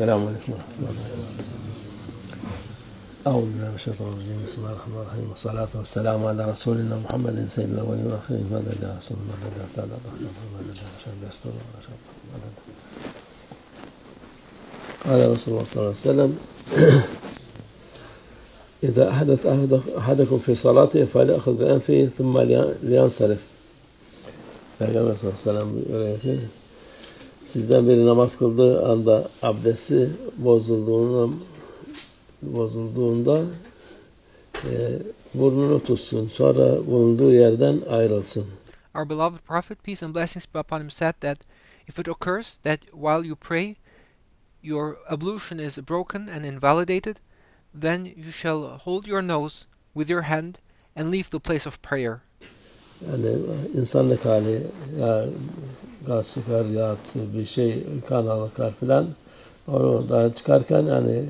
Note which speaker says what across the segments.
Speaker 1: Selamun Aleyküm. أعوذ بالله من الشيطان الرجيم بسم الله الرحمن الرحيم والصلاة والسلام على رسولنا محمد سيد الأولين والآخرين ماذا جاء رسول الله ماذا جاء سادة أحسن ماذا جاء شهد يستر قال رسول الله صلى الله عليه وسلم إذا أحدث أحدكم في صلاته فليأخذ بأنفه ثم لينصرف. Peygamber sallallahu aleyhi ve sellem buyuruyor ki sizden biri namaz kıldığı anda abdesti bozulduğunda burnunu tutsun, sonra bulunduğu yerden ayrılsın.
Speaker 2: Our beloved Prophet, peace and blessings be upon him, said that if it occurs that while you pray your ablution is broken and invalidated, then you shall hold your nose with your hand and leave the place of prayer.
Speaker 1: Yani insanlık hali ya gaz çıkar ya bir şey kan akar filan onu daha çıkarken yani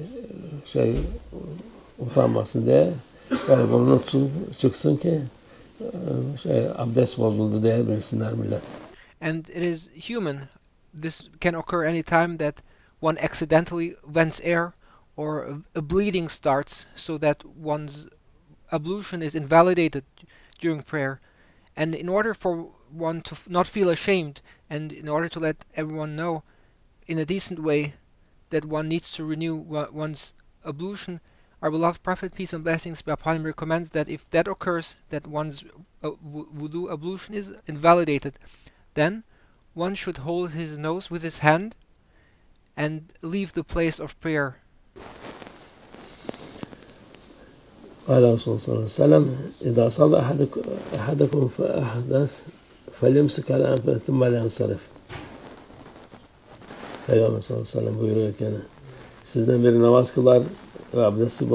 Speaker 1: utanmasın diye yani burnunu çıksın ki abdest bozuldu diye bilsinler millet.
Speaker 2: And it is human. This can occur any time that one accidentally vents air or a bleeding starts so that one's ablution is invalidated during prayer. And in order for one to not feel ashamed and in order to let everyone know in a decent way that one needs to renew one's ablution, our beloved Prophet, peace and blessings be upon him, recommends that if that occurs, that one's wudu ablution is invalidated, then one should hold his nose with his hand and leave the place of prayer.
Speaker 1: قال رسول الله صلى الله عليه وسلم إذا صلى أحدكم فأحدث فليمسك على أنفه ثم لينصرف. Peygamber sallallahu aleyhi ve sellem buyuruyor ki sizden biri namaz kılar ve abdesti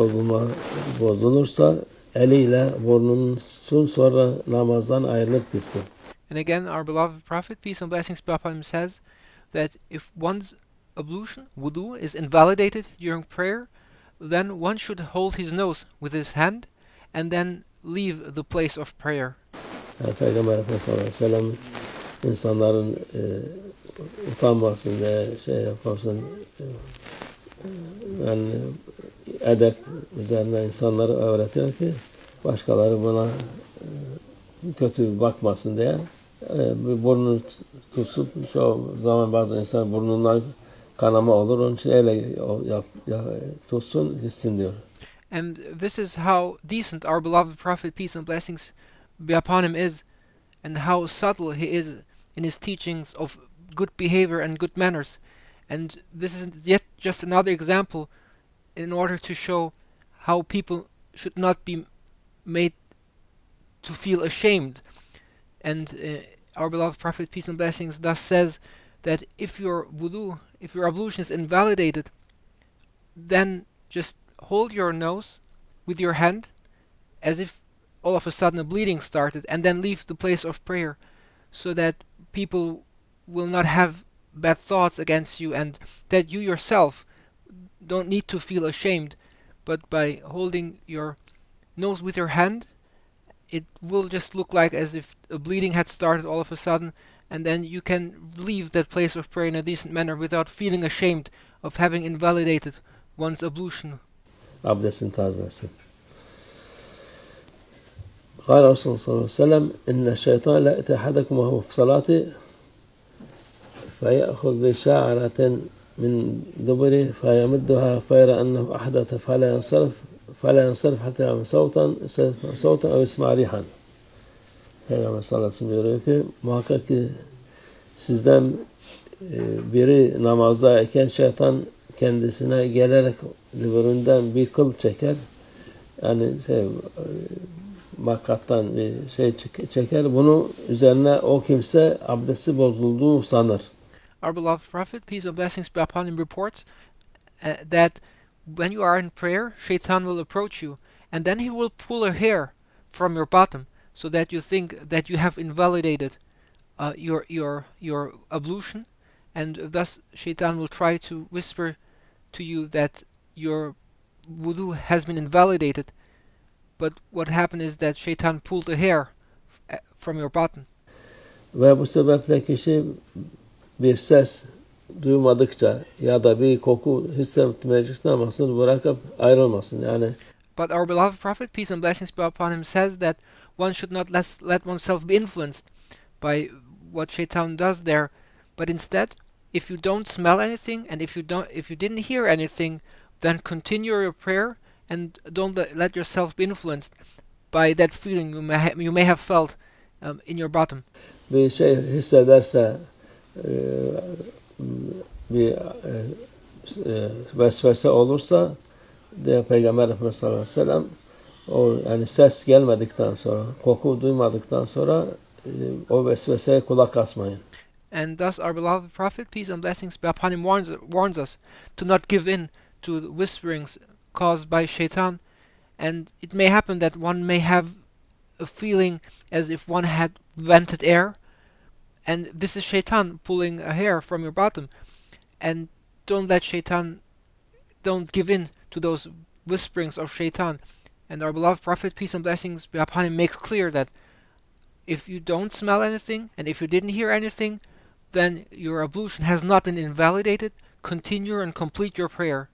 Speaker 1: bozulursa eliyle burnunu tutsun sonra namazdan ayrılıp gitsin.
Speaker 2: And again, our beloved Prophet, peace and blessings be upon him, says that if one's ablution, wudu, is invalidated during prayer, then one should hold his nose with his hand and then leave the place of prayer.
Speaker 1: Yani Peygamber Efendimiz sallallahu aleyhi ve sellem insanların utanmasın diye yapmasın yani edep üzerine insanları öğretiyor ki başkaları buna kötü bakmasın diye burnunu tutsun. Şu zaman bazı insan burnundan kanama olur. Onun için öyle tutsun gitsin diyor.
Speaker 2: And this is how decent our beloved Prophet, peace and blessings be upon him, is, and how subtle he is in his teachings of good behavior and good manners. And this is yet just another example in order to show how people should not be made to feel ashamed. And our beloved Prophet, peace and blessings, thus says that if your wudu, if your ablution is invalidated, then just hold your nose with your hand as if all of a sudden a bleeding started, and then leave the place of prayer so that people will not have bad thoughts against you, and that you yourself don't need to feel ashamed. But by holding your nose with your hand, it will just look like as if a bleeding had started all of a sudden, and then you can leave that place of prayer in a decent manner without feeling ashamed of having invalidated one's ablution.
Speaker 1: Abdestin tazelesin. قال رسول الله صلى الله عليه وسلم إن الشيطان لا يأتي أحدكم وهو في صلاته فيأخذ بشعرة من دبره فيمدها فيرى أنه أحدث فلا ينصرف حتى يعمل صوتا أو يسمع ريحا. Peygamber sallallahu aleyhi ve sellem diyor ki muhakkak ki sizden biri namazdayken şeytan kendisine gelerek diburinden bir kıl çeker. Yani makattan bir şey çeker. Bunu üzerine o kimse abdesti bozulduğu sanır.
Speaker 2: Our beloved Prophet, peace and blessings be upon him, reports that when you are in prayer, Shaitan will approach you, and then he will pull a hair from your bottom, so that you think that you have invalidated your ablution, and thus Shaitan will try to whisper to you that your wudu has been invalidated. But what happened is that Shaitan pulled a hair from your bottom.
Speaker 1: Ve bu sebeple kişi bir ses duymadıkça ya da bir koku hissetmeyecekse namazını bırakıp ayrılmasın. Yani
Speaker 2: But our beloved Prophet, peace and blessings be upon him, says that one should not let oneself be influenced by what Shaitan does there, but instead, if you don't smell anything and if you didn't hear anything, then continue your prayer and don't let yourself be influenced by that feeling you may have felt in your bottom.
Speaker 1: bir şey hissederse bir vesvese olursa diye Peygamber Efendimiz sallallahu aleyhi ve sellem o yani ses gelmedikten sonra, koku duymadıktan sonra o vesveseye kulak asmayın.
Speaker 2: And thus our beloved Prophet, peace and blessings be upon him, warns us to not give in to the whisperings caused by Shaitan. And it may happen that one may have a feeling as if one had vented air, and this is Shaitan pulling a hair from your bottom. And don't give in to those whisperings of Shaitan. And our beloved Prophet, peace and blessings be upon him, makes clear that if you don't smell anything and if you didn't hear anything, then your ablution has not been invalidated. Continue and complete your prayer.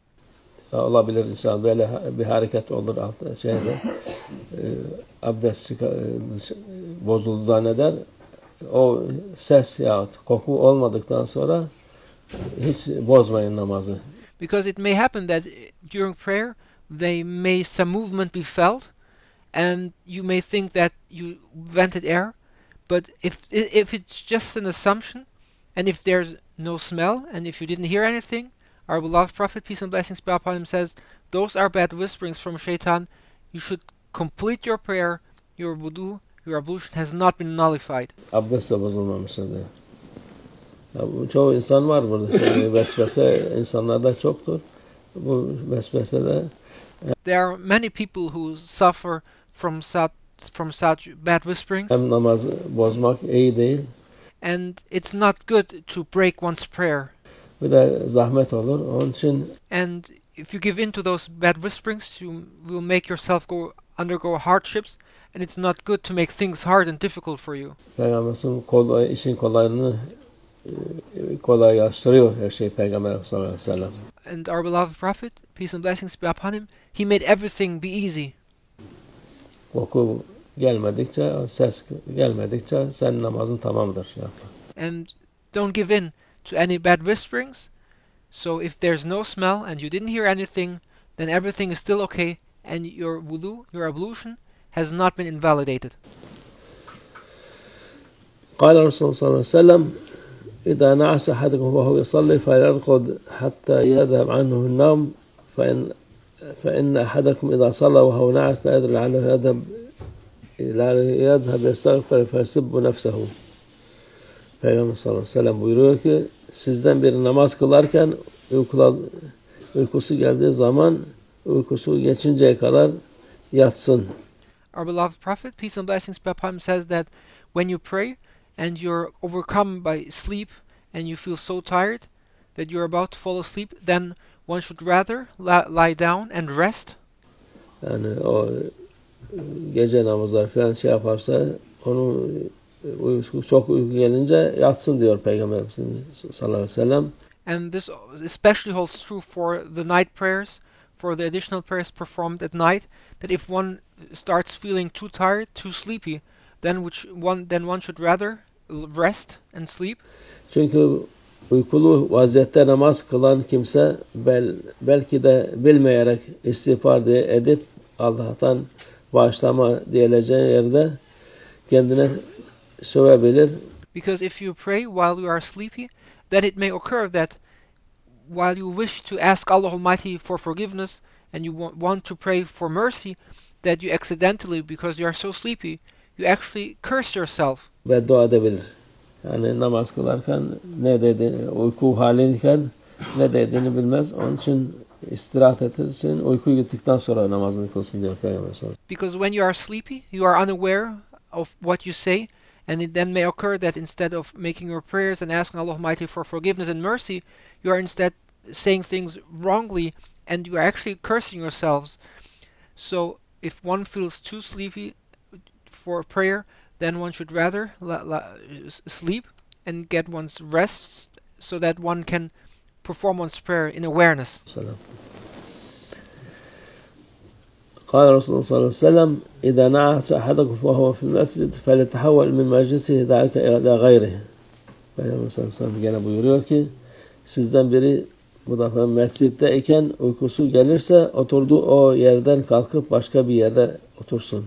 Speaker 1: Olabilir inşallah böyle bir hareket olur şeyde abdest bozuldu zanneder. O ses yahut koku olmadıktan sonra hiç bozmayın namazı.
Speaker 2: Because it may happen that during prayer some movement be felt, and you may think that you vented air, but if it's just an assumption, and if there's no smell, and if you didn't hear anything, our beloved Prophet, peace and blessings be upon him, says those are bad whisperings from Shaitan. You should complete your prayer, your wudu, your ablution has not been nullified.
Speaker 1: Abdest de bozulmamıştır diye. Çoğu insan var burada. Vesvese insanlarda çoktur. Bu vesvesede
Speaker 2: there are many people who suffer from such bad whisperings.
Speaker 1: Hem namaz bozmak iyi değil.
Speaker 2: And it's not good to break one's prayer.
Speaker 1: Bir de zahmet olur. Onun için
Speaker 2: and if you give in to those bad whisperings, you will make yourself undergo hardships, and it's not good to make things hard and difficult for you.
Speaker 1: Peygamberimizin işin kolayını kolaylaştırıyor her şey Peygamber sallallahu aleyhi ve sellem.
Speaker 2: And our beloved Prophet, peace and blessings be upon him, he made everything be easy.
Speaker 1: Koku gelmedikçe, ses gelmedikçe sen namazın tamamdır.
Speaker 2: And don't give in to any bad whisperings. So if there's no smell and you didn't hear anything, then everything is still okay, and your wudu, your ablution, has not been invalidated.
Speaker 1: قال الرسول صلى الله عليه وسلم إذا نعس أحدكم وهو يصلي فليرقد حتى يذهب عنه النوم فإن أحدكم إذا صلى وهو ناعس لا يدري لعله يذهب يستغفر فيسب نفسه. Peygamber sallallahu aleyhi ve sellem buyuruyor ki sizden biri namaz kılarken uykusu geldiği zaman uykusu geçinceye kadar yatsın.
Speaker 2: Our beloved Prophet, peace and blessings be upon him, says that when you pray and you're overcome by sleep and you feel so tired that you're about to fall asleep, then one should rather lie down and rest.
Speaker 1: Yani o gece namazlar falan şey yaparsa onu çok uyku gelince yatsın diyor Peygamberimiz sallallahu aleyhi ve sellem.
Speaker 2: And this especially holds true for the night prayers, for the additional prayers performed at night, that if one starts feeling too tired, too sleepy, then one should rather rest and sleep.
Speaker 1: Çünkü uykulu vaziyette namaz kılan kimse belki de bilmeyerek istiğfar diye edip Allah'tan bağışlama diyeceği yerde kendine sövebilir.
Speaker 2: Because if you pray while you are sleepy, then it may occur that while you wish to ask Allah Almighty for forgiveness and you want to pray for mercy, that you accidentally, because you are so sleepy, you actually curse yourself.
Speaker 1: Beddua edebilir. Yani namaz kılarken ne dediğini, uyku halindeyken ne dediğini bilmez. Onun için istirahat ettiği için uyku gittikten sonra namazını kılsın diyor Peygamber sallallahu aleyhi ve sellem.
Speaker 2: Because when you are sleepy, you are unaware of what you say, and it then may occur that instead of making your prayers and asking Allah Almighty for forgiveness and mercy, you are instead saying things wrongly, and you are actually cursing yourselves. So if one feels too sleepy for prayer, then one should rather sleep and get one's rest so that one can perform one's prayer in awareness.
Speaker 1: Selam. قال رسول الله صلى الله عليه وسلم إذا نعس أحدكم وهو في المسجد فليتحول من مجلسه ذلك إلى غيره. Peygamber sallallahu aleyhi ve sellem gene buyuruyor ki sizden biri bu defa mescitteyken uykusu gelirse oturduğu o yerden kalkıp başka bir yerde otursun.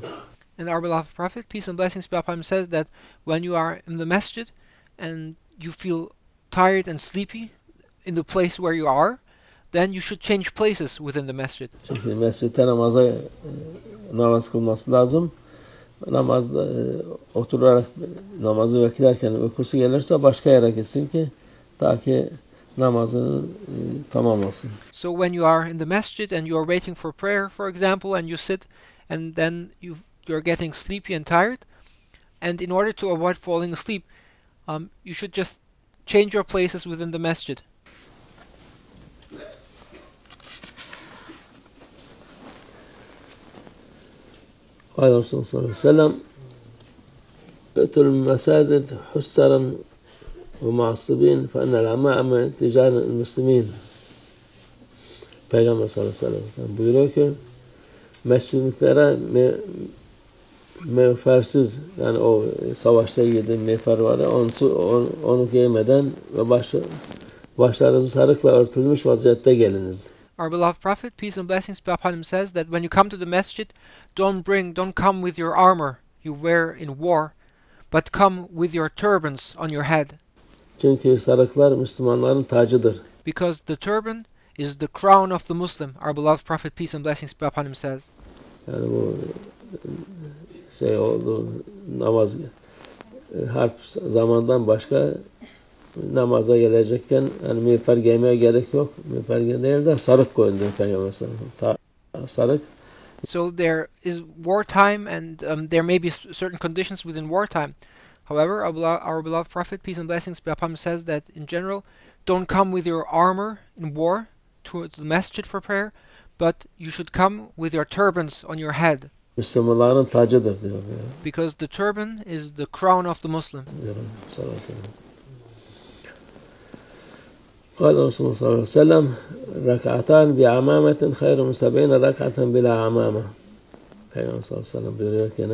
Speaker 2: And our beloved Prophet, peace and blessings be upon him, says that when you are in the masjid and you feel tired and sleepy in the place where you are, then you should change places within the masjid.
Speaker 1: Çünkü mescitte namaz kılması lazım. Namazda oturarak namazı beklerken uykusu gelirse başka yere gitsin ki ta ki namazını tamam olsun.
Speaker 2: So when you are in the masjid and you are waiting for prayer, for example, and you sit and then you're getting sleepy and tired, and in order to avoid falling asleep, you should just change your places within the masjid.
Speaker 1: قال الرسول صلى الله عليه وسلم ائتوا المساجد حسرا ومعصبين فإن العمائم تجار المسلمين. Peygamber sallallahu aleyhi ve sellem buyuruyor ki mescitlere mevfersiz, yani o savaşta giydiğin mevfer var ya, onu giymeden ve başlarınızı sarıkla örtülmüş vaziyette geliniz.
Speaker 2: Our beloved Prophet, peace and blessings be upon him, says that when you come to the masjid, don't come with your armor you wear in war, but come with your turbans on your head.
Speaker 1: Çünkü sarıklar Müslümanların tacıdır.
Speaker 2: Because the turban is the crown of the Muslim. Our beloved Prophet, peace and blessings be upon him, says.
Speaker 1: Yani bu oldu, namaz harp zamandan başka namaza gelecekken yani miğfer giymeye gerek yok. Miğfer değil de sarık koyun diyor Peygamber sallallahu aleyhi ve sellem. Sarık.
Speaker 2: So there is wartime, and there may be certain conditions within wartime. However, our beloved Prophet, peace and blessings be upon him, says that in general, don't come with your armor in war towards the masjid for prayer, but you should come with your turbans on your head.
Speaker 1: Müslümanların tacıdır diyor.
Speaker 2: Because the turban is the crown of the Muslim.
Speaker 1: قال رسول الله صلى الله عليه وسلم ركعتان بعمامة خير من 70 ركعة بلا عمامة. Peygamber sallallahu aleyhi ve sellem buyuruyor ki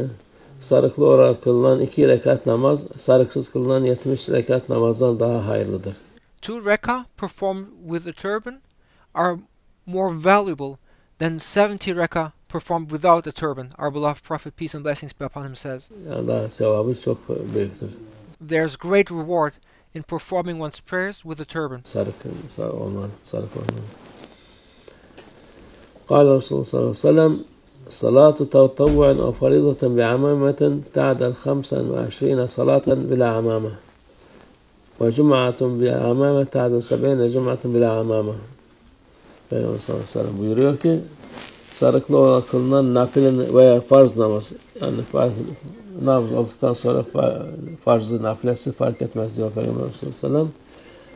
Speaker 1: sarıklı olarak kılınan 2 rekat namaz sarıksız kılınan 70 rekat namazdan daha hayırlıdır.
Speaker 2: 2 rak'ah performed with a turban are more valuable than 70 rak'ah performed without a turban. Our beloved Prophet, peace and blessings be upon him, says.
Speaker 1: Yani daha sevabı çok büyüktür.
Speaker 2: There's great reward in performing one's prayers with a turban.
Speaker 1: Sarık olmalı. قال رسول الله صلى الله عليه وسلم صلاة تطوع أو فريضة بعمامة تعدل 25 صلاة بلا عمامة وجمعة بعمامة تعدل 70 جمعة بلا عمامة. Peygamber sallallahu aleyhi ve sellem buyuruyor ki sarıklı olarak kılınan nafile veya farz namaz, yani namaz olduktan sonra farzı nafilesi fark etmez diyor Peygamber sallallahu aleyhi ve sellem.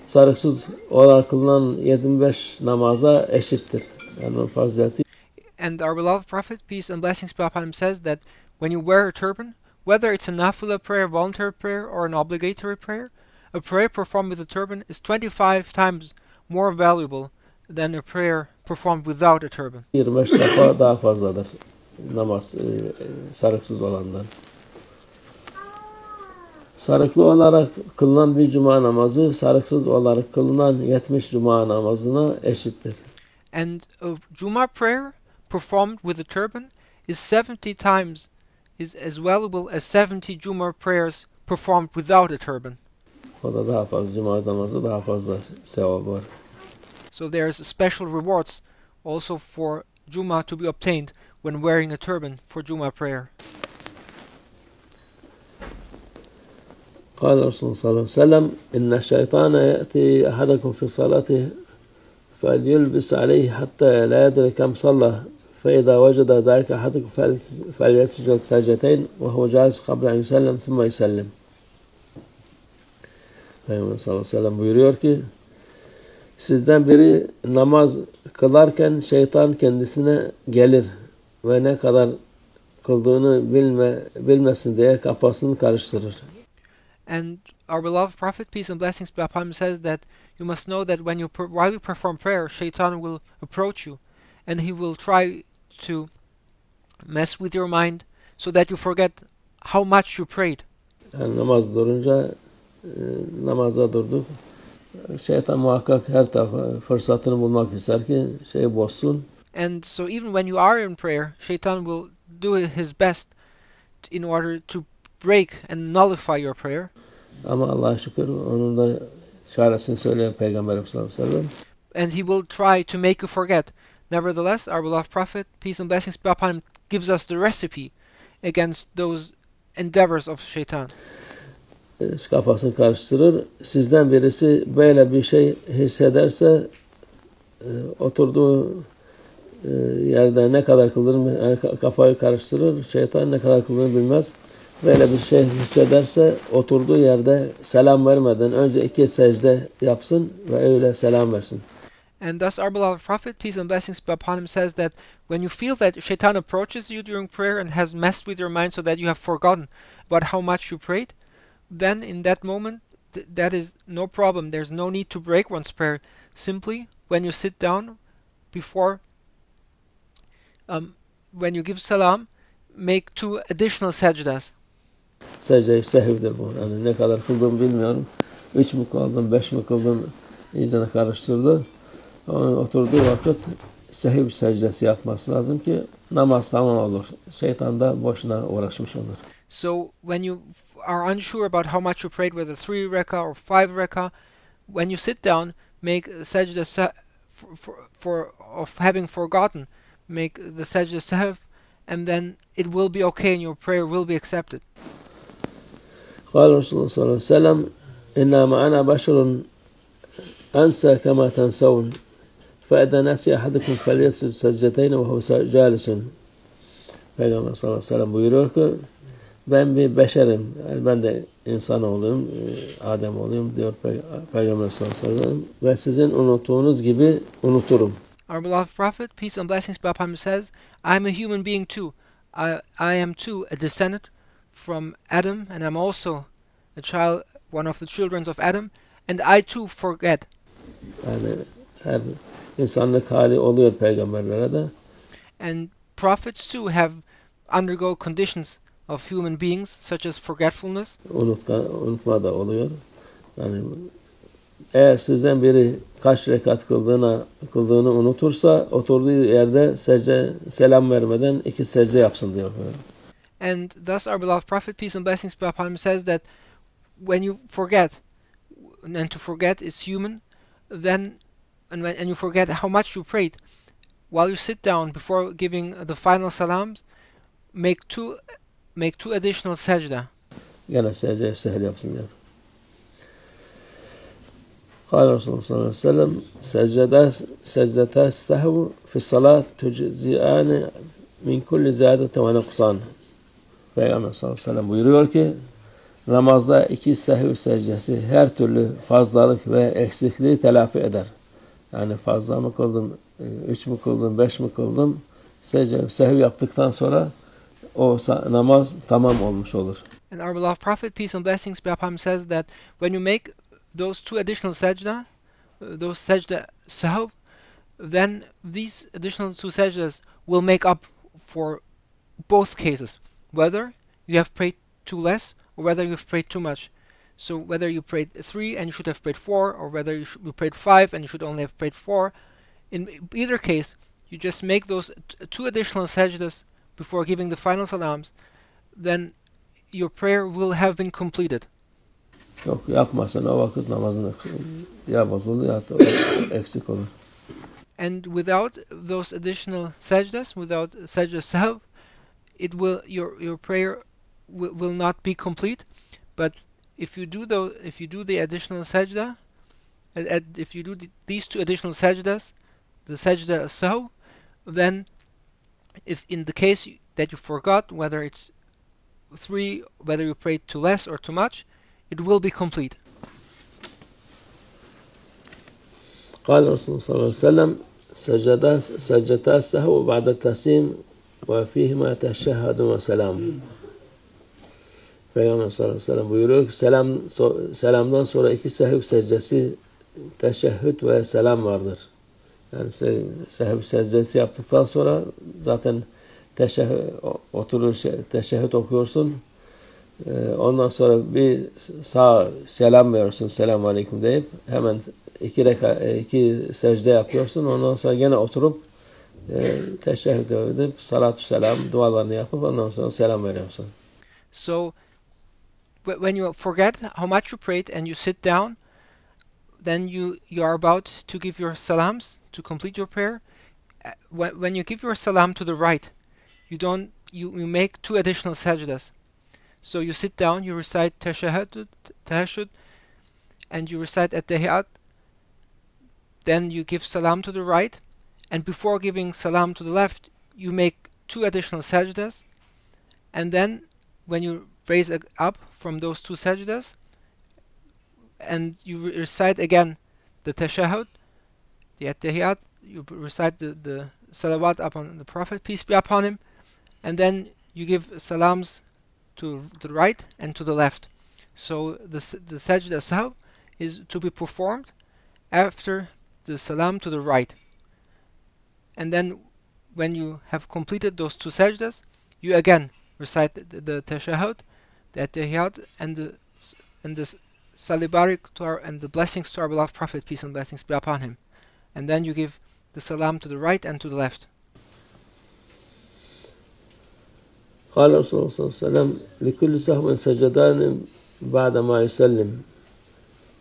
Speaker 1: Sarıksız olarak kılınan 75 namaza eşittir. Yani fazileti.
Speaker 2: And our beloved Prophet, peace and blessings be upon him, says that when you wear a turban, whether it's a nafila prayer, voluntary prayer, or an obligatory prayer, a prayer performed with a turban is 25 times more valuable than a prayer performed without a turban.
Speaker 1: 25 defa daha fazladır namaz sarıksız olandan. Sarıklı olarak kılınan bir cuma namazı sarıksız olarak kılınan 70 cuma namazına eşittir.
Speaker 2: And a Juma prayer performed with a turban is 70 times as valuable as 70 Juma prayers performed without a turban.
Speaker 1: O da daha fazla, cuma namazı daha fazla sevap var.
Speaker 2: So there's special rewards also for Juma to be obtained when wearing a turban for Juma prayer.
Speaker 1: قال الرسول صلى الله عليه وسلم إن الشيطان يأتي أحدكم في صلاته فليلبس عليه حتى لا يدري كم صلى فإذا وجد ذلك أحدكم فليسجد سجدتين وهو جالس قبل أن يسلم ثم يسلم. Peygamber sallallahu aleyhi ve sellem buyuruyor ki sizden biri namaz kılarken şeytan kendisine gelir ve ne kadar kıldığını bilmesin diye kafasını karıştırır.
Speaker 2: And our beloved Prophet, peace and blessings be upon him, says that you must know that while you perform prayer, Shaitan will approach you, and he will try to mess with your mind so that you forget how much you prayed.
Speaker 1: Yani namaz durunca namaza durduk. Şeytan muhakkak her tarafa fırsatını bulmak ister ki şeyi bozsun.
Speaker 2: And so even when you are in prayer, Shaitan will do his best in order to break and nullify your prayer.
Speaker 1: Ama Allah'a şükür onun da çaresini söyleyen Peygamberimiz sallallahu aleyhi ve sellem.
Speaker 2: And he will try to make you forget. Nevertheless, our beloved Prophet, peace and blessings be upon him, gives us the recipe against those endeavors of Shaitan.
Speaker 1: Kafasını karıştırır. Sizden birisi böyle bir şey hissederse oturduğu yerde ne kadar kıldığını, yani kafayı karıştırır. Şeytan ne kadar kıldığını bilmez. Böyle bir şey hissederse oturduğu yerde selam vermeden önce 2 secde yapsın ve öyle selam versin.
Speaker 2: And thus our beloved Prophet, peace and blessings be upon him, says that when you feel that Shaitan approaches you during prayer and has messed with your mind so that you have forgotten about how much you prayed, then in that moment, that is no problem. There's no need to break one's prayer. Simply, when you sit down, before, when you give salam, make 2 additional sajdas.
Speaker 1: Secde-i sehvdir bu. Yani ne kadar kıldım bilmiyorum. 3 mü kıldım, 5 mi kıldım, iyice karıştırdı. Oturduğu vakit sehiv secdesi yapması lazım ki namaz tamam olur. Şeytan da boşuna uğraşmış olur.
Speaker 2: So when you are unsure about how much you prayed, whether 3 rakah or 5 rakah, when you sit down, make sajda of having forgotten, make the sajda sahv, and then it will be okay and your prayer will be accepted.
Speaker 1: قال Resulullah sallallahu aleyhi ve sellem İnnâ ana başarun ensa kema tensavun فَاَذَا نَسِيَ أَحَدُكُمْ فَلْيَسْجُدْ سَجْدَتَيْنِ وَهُوَ جَالِسٌ. Peygamber sallallahu aleyhi ve sellem buyuruyor ki ben bir beşerim, yani ben de insan olayım, Adem olayım diyor Peygamber sallallahu aleyhi ve sellem ve sizin unuttuğunuz gibi unuturum.
Speaker 2: Our beloved Prophet, peace and blessings be upon him, says, I am a human being too. I am too a descendant from Adam, and I'm also a child, one of the children of Adam, and I too forget.
Speaker 1: Yani her insanlık hali oluyor peygamberlere de.
Speaker 2: And prophets too have undergo conditions of human beings such as forgetfulness.
Speaker 1: Unutma da oluyor. Yani eğer sizden biri kaç rekat kıldığını unutursa oturduğu yerde selam vermeden 2 secde yapsın diyor.
Speaker 2: And thus our beloved Prophet, peace and blessings be upon him, says that when you forget, and to forget is human, then and you forget how much you prayed, while you sit down before giving the final salams, make two additional sajda.
Speaker 1: Gene secde sehel yapsın diyor. قال Resulullah sallallahu aleyhi ve sellem secdeta sehvu fi salat tujzi'ane min kulli ziyadete ve nuqsan. Peygamber sallallahu aleyhi ve sellem buyuruyor ki namazda 2 sehv secdesi her türlü fazlalık ve eksikliği telafi eder. Yani fazla mı kıldım, 3 mü kıldım, 5 mi kıldım, sehv yaptıktan sonra o namaz tamam olmuş olur.
Speaker 2: And our beloved Prophet, peace and blessings be upon him, says that when you make those 2 additional sajda, those sajda sahw, then these additional 2 sajdas will make up for both cases, whether you have prayed too less or whether you have prayed too much. So whether you prayed 3 and you should have prayed 4, or whether you prayed 5 and you should only have prayed 4, in either case, you just make those 2 additional sajdas before giving the final salams, then your prayer will have been completed.
Speaker 1: Yok yapmazsan o vakit namazın ya bozulur ya da eksik olur.
Speaker 2: And without those additional sajdas, without sajda sahw, your prayer will not be complete. But if you do the additional sajda, if you do these 2 additional sajdas, the sajda sahw, then if in the case that you forgot whether it's 3, whether you prayed too less or too much, it will be complete.
Speaker 1: قال رسول الله صلى الله عليه وسلم سجدتا السهو بعد التسليم وفيهما تشهد وسلام. Peygamber sallallahu aleyhi ve sellem buyuruyor ki selamdan sonra iki sehv secdesi, teşehhüd ve selam vardır. Yani sehv secdesi yaptıktan sonra zaten teşehhüd okuyorsun. Ondan sonra bir sağ selam veriyorsun, selamun aleyküm deyip hemen iki secde yapıyorsun. Ondan sonra gene oturup teşehhüd edip salatü selam dualarını yapıp ondan sonra selam veriyorsun.
Speaker 2: So when you forget how much you prayed and you sit down, then you are about to give your salams to complete your prayer. When you give your salam to the right, you make two additional sajdas. So you sit down, you recite tashahhud, and you recite at-tahiyat. Then you give salam to the right, and before giving salam to the left, you make two additional sajdas. And then when you raise up from those two sajdas, and you recite again the tashahhud, the at-tahiyat, you recite the salawat upon the Prophet, peace be upon him, and then you give salams to the right and to the left. So the sajda sahw is to be performed after the salam to the right. And then when you have completed those two sajdas, you again recite the tashahhud, the at-tahiyat, and the salibarik and the blessings to our beloved Prophet, peace and blessings be upon him. And then you give the salam to the right and to the left.
Speaker 1: قال رسول الله صلى الله عليه وسلم لكل سهو سجدان بعد ما يسلم.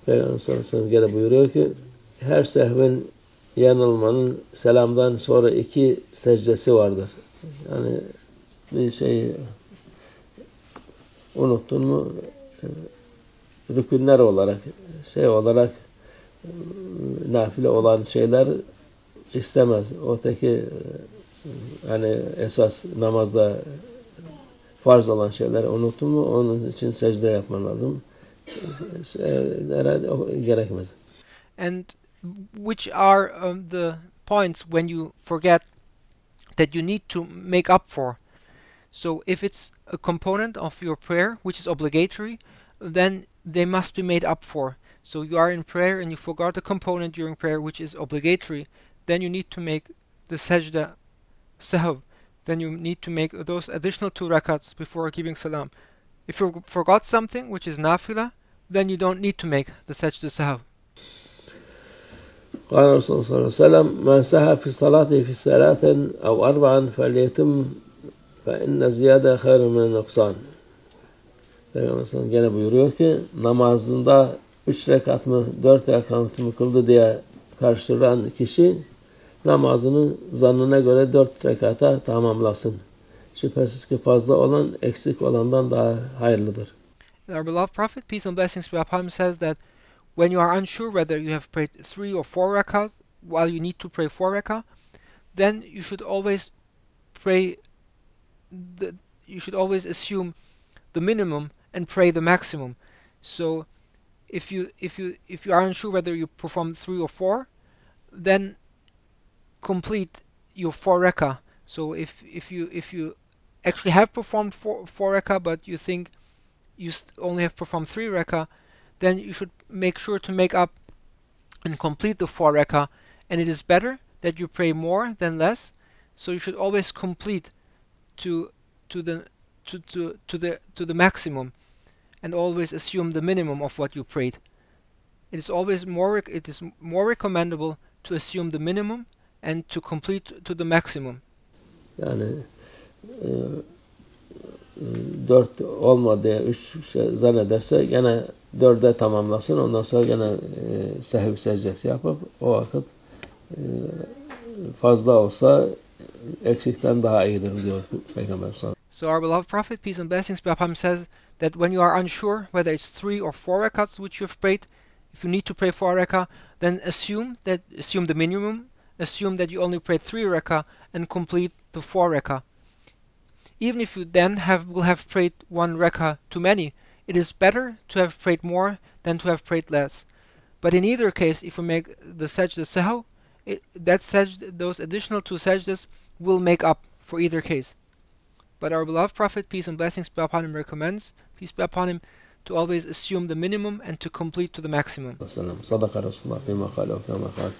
Speaker 1: Peygamber sallallahu aleyhi ve sellem gene buyuruyor ki her sehvin yanılmanın selamdan sonra iki secdesi vardır. Yani bir şey unuttun mu rükünler olarak nafile olan şeyler istemez. Öteki hani esas namazda farz olan şeyleri unuttun mu onun için secde yapman lazım. Herhalde gerekmez.
Speaker 2: And which are the points when you forget that you need to make up for? So if it's a component of your prayer which is obligatory, then they must be made up for. So you are in prayer and you forgot a component during prayer which is obligatory, then you need to make the sajda sahw. Then you need to make those additional 2 rakats before giving salam. If you forgot something which is nafila, then you don't need to make the sajda sahw.
Speaker 1: قال رسول الله صلى الله عليه وسلم ما سهى في صلاته في 3 أو 4 فليتم فإن الزيادة خير من النقصان. Peygamber sallallahu gene buyuruyor ki namazında 3 rekat mı 4 rekat mı kıldı diye karıştıran kişi namazını zannına göre 4 rekata tamamlasın. Şüphesiz ki fazla olan eksik olandan daha hayırlıdır.
Speaker 2: Our beloved Prophet, peace and blessings be upon him, says that when you are unsure whether you have prayed 3 or 4 rakat while you need to pray 4 rakat, then you should always assume the minimum and pray the maximum. So if you are unsure whether you perform 3 or 4, then complete your 4 rakah. So if you actually have performed 4 rakah but you think you only have performed 3 rakah, then you should make sure to make up and complete the 4 rakah. And it is better that you pray more than less. So you should always complete to the maximum, and always assume the minimum of what you prayed. It is more recommendable to assume the minimum and to complete to the maximum.
Speaker 1: Yani 4 olmadı 3 şey zannederse gene 4'e tamamlasın. Ondan sonra gene sehv secdesi yapıp o vakit fazla olsa eksikten daha iyidir diyor Peygamber sallallahu.
Speaker 2: So our beloved Prophet, peace and blessings be upon him, says that when you are unsure whether it's 3 or 4 rakats which you have prayed, if you need to pray 4 rakah, then assume the minimum, assume that you only prayed 3 rakah and complete the 4 rakah. Even if you then will have prayed 1 rakah too many, it is better to have prayed more than to have prayed less. But in either case, if you make the sajda sahw, those additional 2 sajdas will make up for either case. But our beloved Prophet, peace and blessings be upon him, recommends, peace be upon him, to always assume the minimum and to complete to the maximum.
Speaker 1: صدق رسول الله فيما قال وكما قال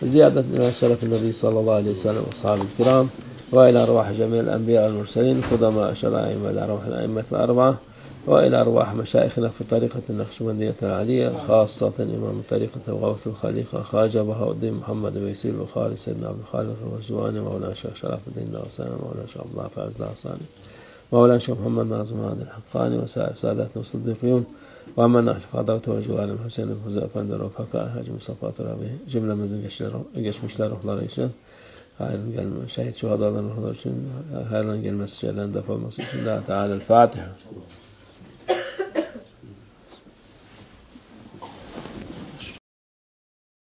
Speaker 1: زيادة إلى شرف النبي صلى الله عليه وسلم وأصحابه الكرام وإلى أرواح جميع الأنبياء والمرسلين قدماء شرائعهم وإلى أرواح الأئمة الأربعة وإلى أرواح مشايخنا في طريقة النقشبندية العالية خاصة إمام طريقة الغوث الخليقة خواجة بهاء الدين محمد بن يسير البخاري سيدنا عبد الخالق الرجواني مولانا شيخ شرف الدين الدوساني مولانا شيخ عبد الله فاز العصاني مولانا شيخ محمد ناظم هادي الحقاني وسائر ساداتنا الصديقيون وأمنا في حضرته وجوار الحسين بن حذيفة وفكاء هاجم مصطفى ترابي جملة من geçmişler ruhları için şehit şuhadaların ruhları için hayırlı gelmesi şeylerin defolması için Allah Teala el-Fatiha.